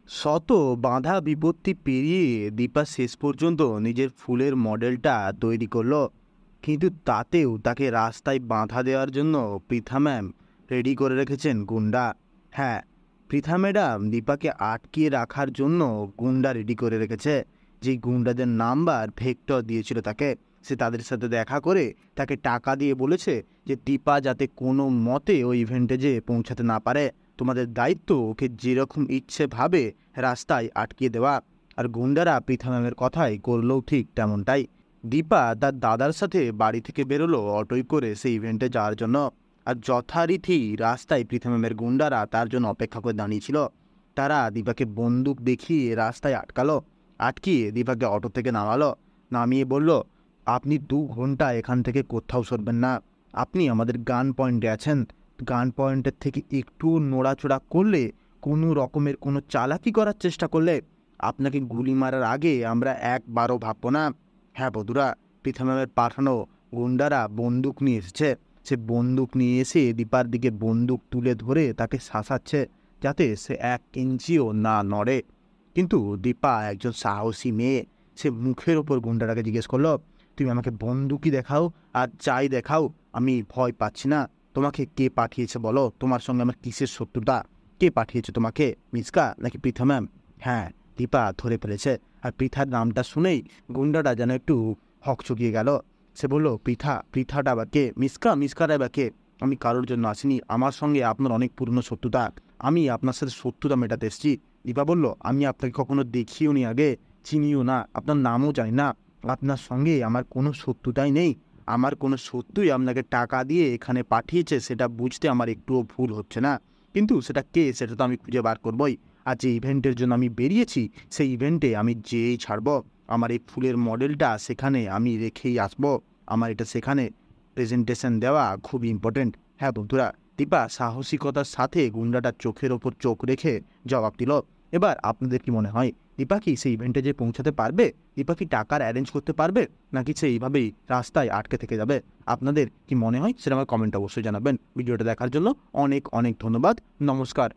শত বাধা বিপত্তি পেরিয়ে দীপা শেষ পর্যন্ত নিজের ফুলের মডেলটা তৈরি করলো। কিন্তু তাতেও তাকে রাস্তায় বাধা দেওয়ার জন্য পৃথা ম্যাম রেডি করে রেখেছেন গুন্ডা। হ্যাঁ, পৃথা ম্যাডাম দীপাকে আটকিয়ে রাখার জন্য গুন্ডা রেডি করে রেখেছে। যেই গুন্ডাদের নাম্বার ভেক্টর দিয়েছিল তাকে, সে তাদের সাথে দেখা করে তাকে টাকা দিয়ে বলেছে যে দীপা যাতে কোনো মতে ওই ইভেন্টে যেয়ে পৌঁছাতে না পারে, তোমাদের দায়িত্ব ওকে যেরকম ইচ্ছে ভাবে রাস্তায় আটকিয়ে দেওয়া। আর গুন্ডারা পৃথা ম্যামের কথাই করলেও ঠিক তেমনটাই। দীপা তার দাদার সাথে বাড়ি থেকে বেরোলো অটোয় করে সেই ইভেন্টে যাওয়ার জন্য। আর যথারীতি রাস্তায় পৃথা ম্যামের গুন্ডারা তার জন্য অপেক্ষা করে দাঁড়িয়েছিল। তারা দীপাকে বন্দুক দেখিয়ে রাস্তায় আটকালো, আটকিয়ে দীপাকে অটো থেকে নামালো, নামিয়ে বলল, আপনি 2 ঘন্টা এখান থেকে কোথাও সরবেন না। আপনি আমাদের গান পয়েন্টে আছেন। গান পয়েন্টের থেকে একটু নড়াচড়া করলে, কোনো রকমের কোনো চালাকি করার চেষ্টা করলে আপনাকে গুলি মারার আগে আমরা একবারও ভাববো না। হ্যাঁ বন্ধুরা, পৃথা ম্যামের পাঠানো গুন্ডারা বন্দুক নিয়ে এসেছে। সে বন্দুক নিয়ে এসে দীপার দিকে বন্দুক তুলে ধরে তাকে শাসাচ্ছে যাতে সে 1 ইঞ্চিও না নড়ে। কিন্তু দীপা একজন সাহসী মেয়ে। সে মুখের ওপর গুন্ডাটাকে জিজ্ঞেস করলো, তুমি আমাকে বন্দুকই দেখাও আর যাই দেখাও, আমি ভয় পাচ্ছি না। তোমাকে কে পাঠিয়েছে বলো, তোমার সঙ্গে আমার কিসের শত্রুতা? কে পাঠিয়েছে তোমাকে, মিসকা নাকি পৃথা ম্যাম? হ্যাঁ, দীপা ধরে ফেলেছে। আর পৃথার নামটা শুনেই গুন্ডাটা যেন একটু হকচকিয়ে গেল। সে বলল, পৃথা? পৃথাটা বা কে? মিসকাটা বা কে? আমি কারোর জন্য আসিনি, আমার সঙ্গে আপনার অনেক পুরনো শত্রুতা, আমি আপনার সাথে শত্রুতা মেটাতে এসেছি। দীপা বলল, আমি আপনাকে কখনো দেখিও নি আগে, চিনিও না, আপনার নামও জানি না। আপনার সঙ্গে আমার কোনো শত্রুতাই নেই। আমার কোনো শত্রুই আপনাকে টাকা দিয়ে এখানে পাঠিয়েছে সেটা বুঝতে আমার একটুও ভুল হচ্ছে না। কিন্তু সেটা কে সেটা তো আমি খুঁজে বার করবই। আর যে ইভেন্টের জন্য আমি বেরিয়েছি সেই ইভেন্টে আমি যেয়েই ছাড়ব। আমার এই ফুলের মডেলটা সেখানে আমি রেখেই আসব। আমার এটা সেখানে প্রেজেন্টেশন দেওয়া খুব ইম্পর্টেন্ট। হ্যাঁ বন্ধুরা, দীপা সাহসিকতার সাথে গুন্ডাটার চোখের ওপর চোখ রেখে জবাব দিল। এবার আপনাদের কি মনে হয়, দীপা কি সেই ইভেন্টে যে পৌঁছাতে পারবে? দীপা কি টাকার অ্যারেঞ্জ করতে পারবে, নাকি সে এইভাবেই রাস্তায় আটকে থেকে যাবে? আপনাদের কি মনে হয় সেটা আমার কমেন্ট অবশ্যই জানাবেন। ভিডিওটা দেখার জন্য অনেক অনেক ধন্যবাদ। নমস্কার।